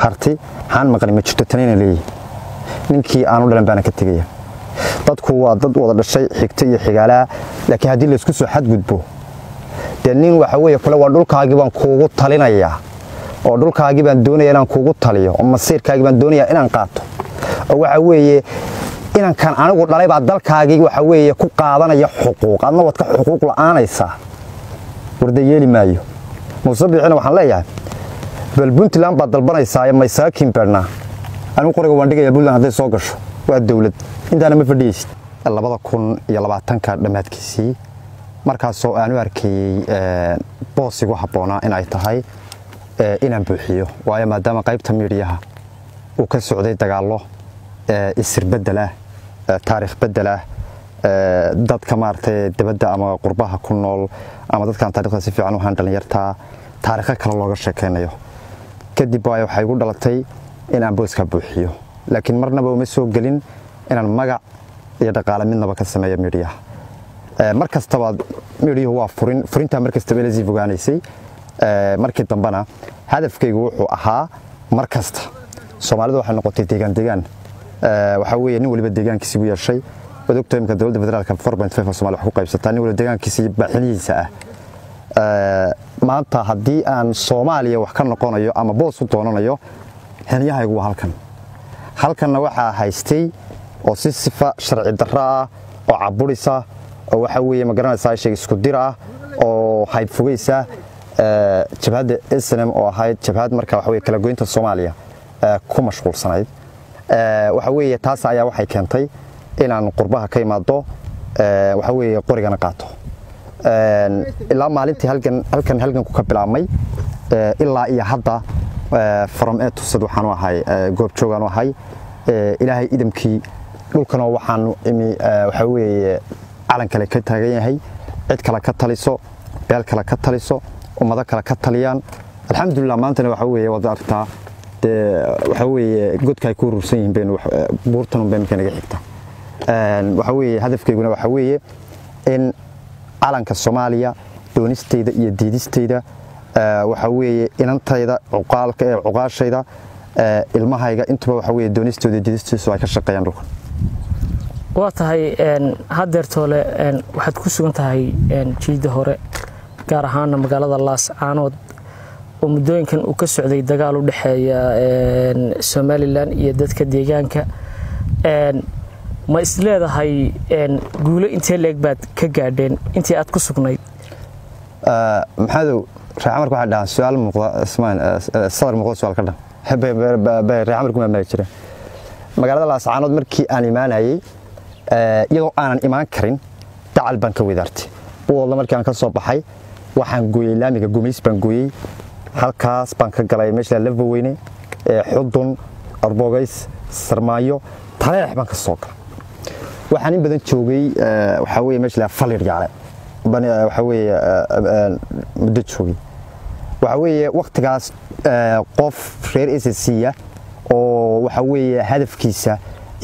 harti waxaan maqlay ma jirto tanina leeyahay ninkii aanu dhalan baan ka tagaya dadku waa dad wada dhashay xigta iyo xigaalaa laakiin hadii la isku soo xadgudbo nin waxa weeye kale waa dhulkaagi baan kuugu talinayaa oo dhulkaagi baan doonayaa inaan kuugu taliyo oo masiirkaagi baan doonayaa inaan qaato oo waxa weeye inaan kan anigu dhalay baa dalkaagi waxa weeye ku qaadanaya xuquuq adna wad ka xuquuq la'aanaysa warda yeeli maayo musabbixina waxaan leeyahay bal Puntland baa dalbanaysaa ma saakin barna anigu qoriga waan dhigayaa Puntland haday soo gasho waa dawlad intaana ma fadhiyaysid 2020ka dhamaadkiisii markaas oo aanu arkay boosigu haboona in ay tahay inaan buuxiyo waayo maadaama qaybta miidiyaha uu ka socday dagaalo isir bedela taariikh bedela dadka maartay dibadda ama qurbaha ku nool ama dadkan taariikhda si fiican u handlan yartaa taariikh kale looga sheekeynayo kadib waxay ugu dhalatay in aan booska buuxiyo laakiin marnaba uma soo galin inaan magac iyo dhaqaale midnaba ka sameeyo miidiyaha markastaba miidiyahu waa furinta markastaba la siifogaanaysay markii dambana hadafkaygu wuxuu ahaa markasta Soomaalidu waxay noqotay deegaan waxa weeye nin waliba deegaankiisa u yeeshay wadogta imka dawladda federaalka 4.5 Soomaaliya wax ku qaybsataa nin waliba deegaankiisa baaxiniisa maanta hadii aan Soomaaliya wax ka noqonayo ama boos u doonanayo xiliyahaygu waa halkanna waxa haystay oo si sifa sharci darro ah oo caburisa oo waxa weeye ma garanaysaa shay isku dir ah oo hayb fogeysa jabhadda SNM oo ahayd jabhad marka waxa weeye kala goynta Soomaaliya ku mashquulsanayd waxa weeye taas ayaa waxay keentay inaan qurbaha ka imaado waxa weeye qorigana qaato ilaa maalintii halkan ku ka bilaabmay ilaa iyo hadda from A to Z waxaan u ahay goob joogan u ahay ilaahay idamkii dhulkana waxaan waxa weeye calan kale ka taagan yahay cid kale ka taliso beel kale ka taliso ummado kale ka taliyaan alxamdulillah maantana waxa weeye wada aragtaa waxa weeye godka ay ku urursan yihiin been buurtan been kanaga xigta waxa weeye hadafkeyguna waxa weeye in calanka Soomaaliya doonisteeda iyo diidisteyda waxa weeye inantayda cuqaashayda ilmahayga intuba waxa weeye doonistooda diidistooda ay ka shaqeeyaan dhulka waa tahay hadeertoole waxaad ku sugan tahay jiida hore gaar ahaan magaalada Laascaanood oo muddooyinkan uu ka socday dagaal u dhaxeeya Somaliland iyo dadka deegaanka ma isleedahay guulo intee leeg baad ka gaadheen intii aad ku sugnayd maxadow raaxamar waxa dhahan su'aal muuqda ismaan sadar muuqda su'aal ka dhan raaxamar kuma ma jira magaalada Laascaanood markii aan imaanayay iyadoo aanan imaan karin dacal baan ka wadaartay wada markii aan ka soo baxay waxaan gooyay laamiga gumeys baan gooyay halkaas baan ka galay meesha laba weyne xudun arbogays sarmaayo taleex baan ka soo galay waxaan in badan joogay waxa weeye meesha falir yaale bani waxa weeye muddo joogay waxa weeye waqtigaas qof reer SSC oo waxa weeye hadafkiisa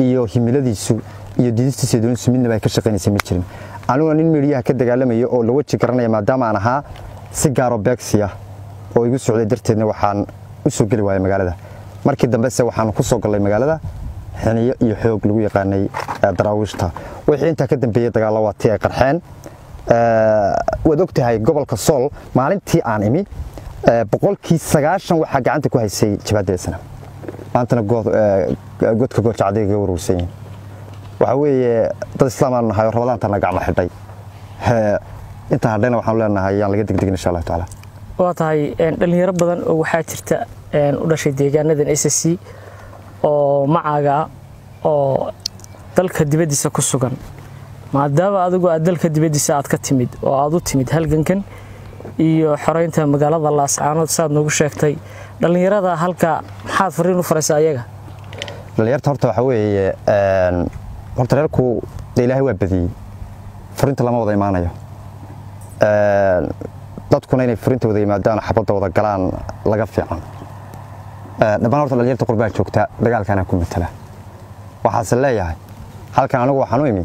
iyo himiladiisu iyo diidistiisa doonaysa midna ay ka shaqeynaysa ma jirin aniguna nin miidiyaha ka dagaalamayo oo la waji garanaya maadaama aan ahaa si gaaro beegsiya oo igu socday darteedna waxaan u soo gali waayay magaalada markii dambe waxaan ku soo galay magaalada xiniyo iyo xoog lagu yaqaanay daraawiishta wixii inta ka dambeeyay dagaal waa tii ay qarxeen wad ogtahay gobolka Sool maalintii aan imi boqolkii 90 waxa gacanta ku haysay jabhadeysana maantana godka goorjacadayga urursan waxa weeye dad islaamaan nahay rabadaantana gacmo xidhay inta hadhayna waxaan leenahay yaan laga degdegin insha Allah taala waa tahay dhalinyaro badan oo waxa jirta u dhashay deegaanadan SSC oo macaaga oo dalka dibadiisa ku sugan maadaama adigu aad dalka dibadiisa aad ka timid oo aad u timid halgankan iyo xoreynta magaalada Laascaanood saad noogu sheegtay dhalinyarada halka maxaad fariin u faraysaa ayaga dhalinyarta horta waxa weeye horta reerku Ilaahay waa badiyay fariinta lama wada imaanayo dadkuna inay fariinta wada yimaadaan xabada wada galaan laga fiican dhammaan horta dhalinyarta qurbaan joogta dagaalkana ku matala waxaan leeyahay halkan anigu waxaan u imi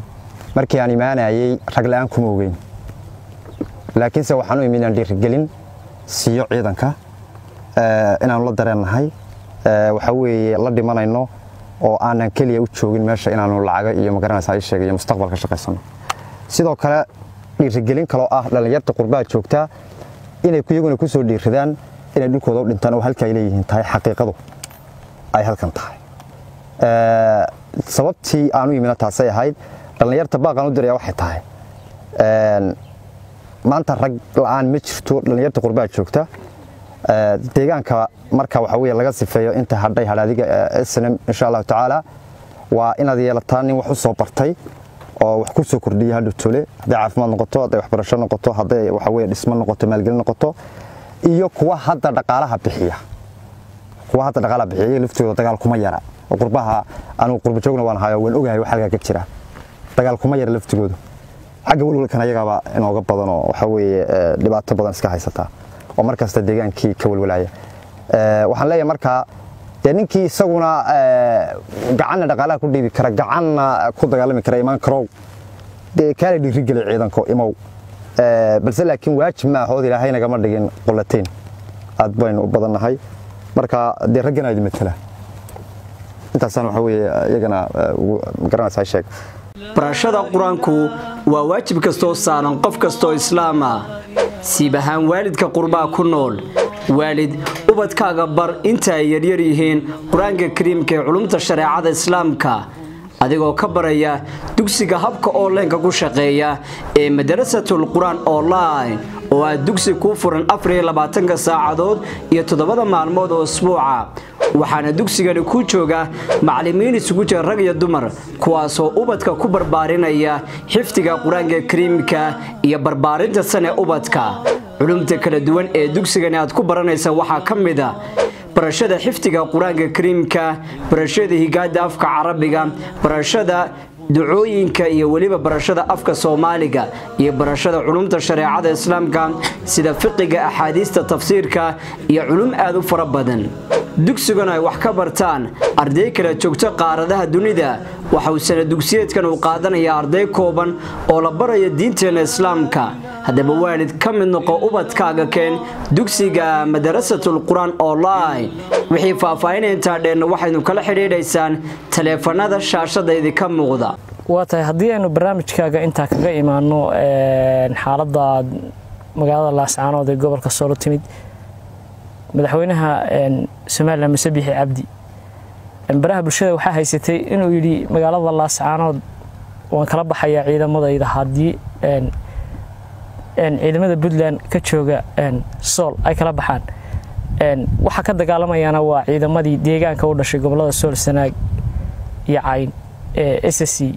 markii aan imaanayay rag la'aan kuma ogeyn laakiin se waxaan u imi inaan dhiirigelin siiyo ciidanka inaan la dareenahay waxa weeye la dhimanayno oo aanan kaliya u joogin meesha inaanu lacaga iyo magaranaysa ay sheegay mustaqbalka shaqeysano sidoo kale dhiirigelin kale oo ah dhalinyarta qurbaha joogta inay iyaguna ku soo dhiiradaan inay dhulkooda u dhintaan oo halka ay leeyihiin tahay xaqiiqadu ay halkan tahay sababtii aanu yimina taasay ahayd dhalinyarta baaqan u diray waxay tahay maanta rag la'aan ma jirto dhalinyarta qurbaha joogta deegaanka marka waxa weeye laga sifeeyo inta hadhay halaadiga SNM insha Allah taala waa inaad yeelataan nin wax u soo bartay oo wax ku soo kordhiya hadda tole haday caafimaad noqoto haday waxbarasho noqoto haday waxa weeye dhismo noqoto maalgelin noqoto iyo kuwa hadda dhaqaalaha bixiya laftooda dagaal kuma yara oo qurbaha aanu qurba joogna waan hayo waan ogahay waxa halka ka jira dagaal kuma yara laftigooda xagga walwalkan ayagaba inooga badan oo waxa weeye dhibaato badan iska haysata oo markasta deegaankii ka walwalaya waxaan leeyahay marka ninkii isaguna gacanna dhaqaalaha ku dhiibi kara gacanna ku dagaalami kara imaan karo kale dhiirigelin ciidanka imow balse laakiin waajib ma ahood ilaahay nagama dhigin qolateen aad baynu u badannahay marka raggan ay matala intaasaan waxa weeye iyagana magaranaysa sheeg barashada quraanku waa waajib kastoo saaran qof kastoo islaam ah siibahaan waalidka qurbaa ku nool waalid ubadkaaga bar inta ay yaryar yihiin quraanka kariimka ee culumta shariicada islaamka adigoo ka baraya dugsiga habka online ku shaqeeya ee madrasatul quraan online oo aad dugsi ku furan 24 saacadood iyo 7 maalmood oo usbuuca waxaana dugsigani ku jooga macallimiin isugu jira rag iyo dumar kuwaas oo ubadka ku barbaarinaya xifdiga quraanka kariimka iyo barbaarinta sane ubadka culumta kala duwan ee dugsigani aad ku baranaysa waxa kamid ah barashada xifdiga quraanka kariimka barashada higaada afka carabiga barashada ducooyinka iyo waliba barashada afka Soomaaliga iyo barashada culumta shariicada islaamka sida fiqiga axaadiista tafsiirka iyo culum aad u fara badan dugsigana ay wax ka bartaan arday kala joogta qaaradaha dunida waxa uu sanad dugsiyeedkan uu qaadanayaa arday kooban oo la barayo diinteena islaamka hadaba waalid ka mid noqo ubadkaaga keen dugsiga madrasatul quraan online wixii faahfaahinta dheerna waxaynu kala xiriireysaan taleefanada shaashada idinka muuqda waatahay haddii aynu barnaamijkaaga inta kaga imaano xaaladda magaalada Laascaanood ee gobolka Sool timid madaxweynaha Soomaaliland Muse Biixi Cabdi baraha bulshada waxa haysatay inuu yiri magaalada Laascaanood waan kala baxayaa ciidamadayda hadii ciidamada Puntland ka jooga Sool ay kala baxaan waxa ka dagaalamayana waa ciidamadii deegaanka u dhashay gobolada Sool Sanaag iyo Cayn SSC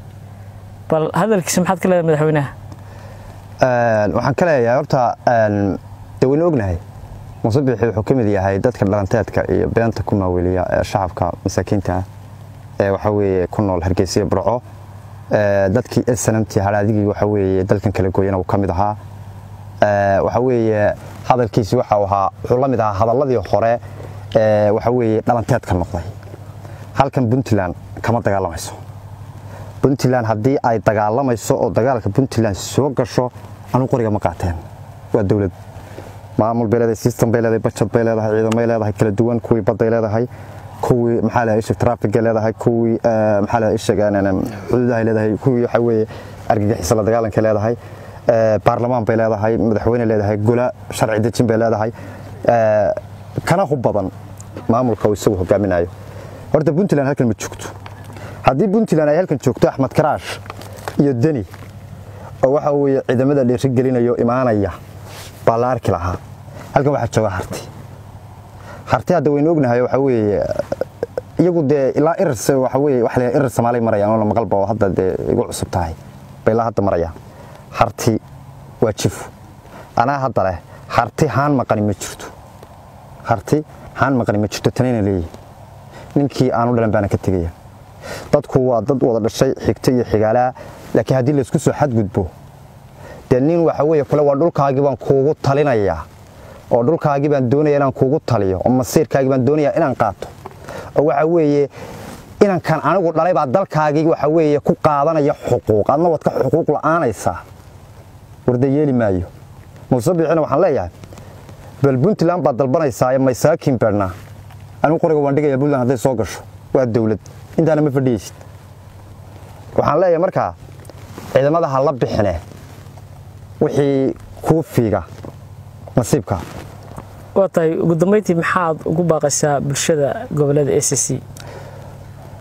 bal hadalkiisa maxaad ka leedahay madaxweynaha waxaan ka leeyahay horta dawladna ognahay Muse Biixi wuxuu kamid yahay dadka dhalanteedka iyo beenta ku maawiliya shacabka masaakiinta waxa weeye ku nool Hargeysa Burco dadkii SNMT halaadigi waxa weeye dalkan kala gooyana uu kamid ahaa waxa weeye hadalkiisa waxa wuxuu la mid ahaa hadaladii hore waxa weeye dhalanteedka noqday halkan Puntland kama dagaalamayso Puntland hadii ay dagaalamayso oo dagaalka Puntland soo gasho anu qoriga ma qaateen waa dawlad maamul beelada system beelada budget beelada ciidamada leedahay kala duwan kuwii baday leedahay kuwii maxaa la isha traffic leedahay kuwii maxaa la isha xuduudaha leedahay kuwii waxa weeye argagixisada la dagaalanka leedahay baarlamaan bay leedahay madaxweyne leedahay gola sharci dejin bay leedahay kana hub badan maamulka uu isagu hogaaminayo horta Puntland halkan ma joogto hadii Puntland ay halkan joogto Axmed Karaash iyo Deni oo waxa weeye ciidamada dhiirigelinayo imaanaya balaarki lahaa halkan waxa jooga harti hada weyn ognahay waxa weeye iyagu de ilaa irs waxa weeye wax la irs Soomaali marayaan oo la maqalba oo hadda de igu cusub tahay bay la hadda marayaan harti waajif ana hadda leh harti haan maqani ma jirto tanina leeyahay ninkii aanu dhalan baan ka tagaya dadku waa dad wada dhashay xigta iyo xigaala laakiin hadii la isku soo xadgudbo nin waxa weeye kale waa dhulkaagii baan kuugu talinayaa oo dhulkaagii baan doonayaa inaan kuugu taliyo oo masiirkaagii baan doonayaa inaan qaato oo waxa weeye inaan kan anigu dhalay baa dalkaagii waxa weeye ku qaadanaya xuquuq adna wad ka xuquuq la'aanaysa warda yeeli maayo Muse Biixina waxaan leeyahay bal Puntland baa dalbanaysaa masaakiin barna anigu qoriga waan dhigayaa Puntland hadday soo gasho waa dawlad intaana ma fadhiyaysid waxaan leeyahay markaa ciidamada ha la bixine wixii ku fiiga nasiibka waatay ugu dambeyntii maxaad ugu baaqaysaa bulshada gobolada SSC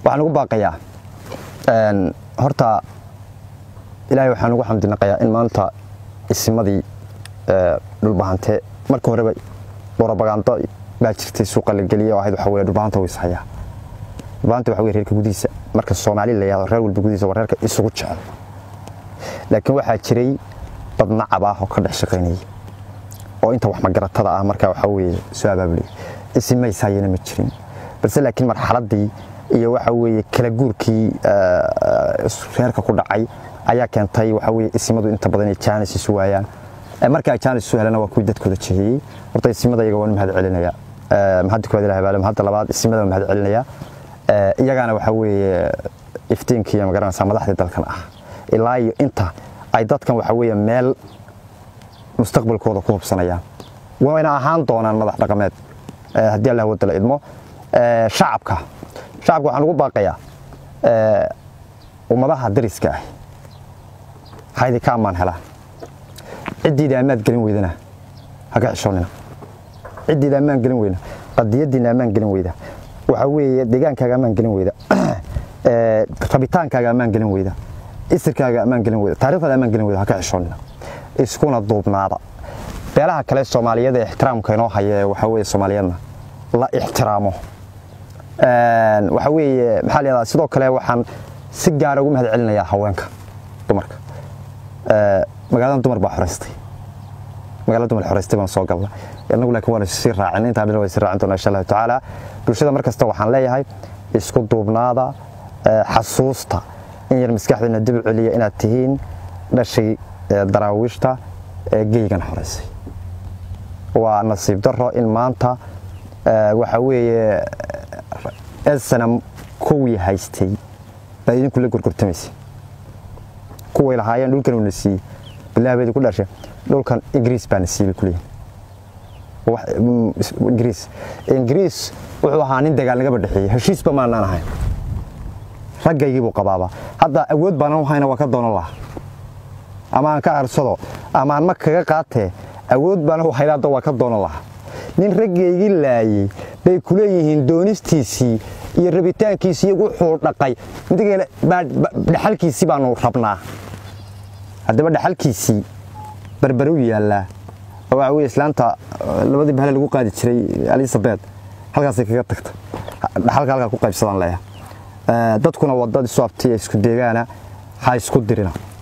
waxaan ugu baaqayaa horta ilaahay waxaan ugu xamdinaqayaa in maanta ismadii dhulbahante marka horeba propaganda baa jirtay suuqa la geliyo ahayd waxa weeye dhulbahanta way saxaya dhulbahanta waxa weeye reerka gudihiisa marka Soomaali la yiraahdo reer walba gudihiisa waa reerka isugu jecel laakiin waxaa jiray dad nacab ah oo ka dhex shaqeynay oo inta wax magaratada ah marka waxa weeye soo abaabulay ismay saayina ma jirin balse laakiin marxaladii iyo waxa weeye kala guurkii reerka ku dhacay ayaa keentay waxa weeye ismadu inta badan ay chance isu waayaan marka chance isu helana waa ku dadkooda jeeyay horta ismada iyaga waan mahad celinaya mahad ku wada habaale mahad labaad ismada mahad celinaya iyagana waxa weeye iftiinkii ama garanaysa madaxda dalkan ah ilaa iyo inta ay dadkan waxa weeye meel mustaqbalkooda ku hubsanayaan waana ahaan doonaan madax dhaqameed hadii Allah wada la idmo shacabka waxaan ugu baaqayaa ummadaha dariska ah haydi ka amaan helaan cidiida amaad gelin weydana haga xishoonina cidiida amaan gelin weyna qadiyadiina amaan gelin weyda waxa weeye deegaankaaga amaan gelin weyda rabitaankaaga amaan gelin weyda isirkaaga amaan gelin weyda taariikhda amaan gelin weyda haga xishoonina iskuna duubnaada beelaha kale Soomaaliyeed ee ixtiraamka inoo haya waxa weeye Soomaaliyeedna la ixtiraamo waxa weeye maxaa leeyahay sidoo kale waxaan si gaar ah ugu mahad celinayaa haweenka dumarka magaalada dumar baa xoreystay magaalada dumar xoreystay baan soo galnay anagu laakiin waan si raacin inta dhan way si raacin doonaa insha Allah taala bulshada markasta waxaan leeyahay isku duubnaada xasuusta in yar maskaxdina dib u celiya inaad tihiin dhashay daraawiishta geegan xoreysay waa nasiib darro in maanta waxa weeye SNM kuwii haystay baa idinku la gurgurtamaysay kuwii lahaayeen dhulkan uu nasiib bilaabeed ku dhashay dhulkan Ingiriis baa nasiib ku leeyahay wax Ingiriis wuxuu ahaa nin dagaal naga badxiyay heshiisba ma aan ahayn ragaygu buu qabaaba hadda awood baan u hayna waa ka doonan lahaa ama aan ka arsado ama aan ma kaga qaatay awood baan u hayna waa ka doonan lahaa nin ragaygi laayay bay ku leeyihiin doonistiisii iyo rabitaankiisii wuxuu dhaqay intigeena dhaxalkiisii baanu rabnaa hadaba dhaxalkiisii barbaru yaala waxa weeye islaanta labadii bahal lagu qaadi jiray Elizabeth halkaas ay kaga tagtay halka ku qaybsadan leeyahay dadkuna wadada soo abtay isku deegaana ha isku dirina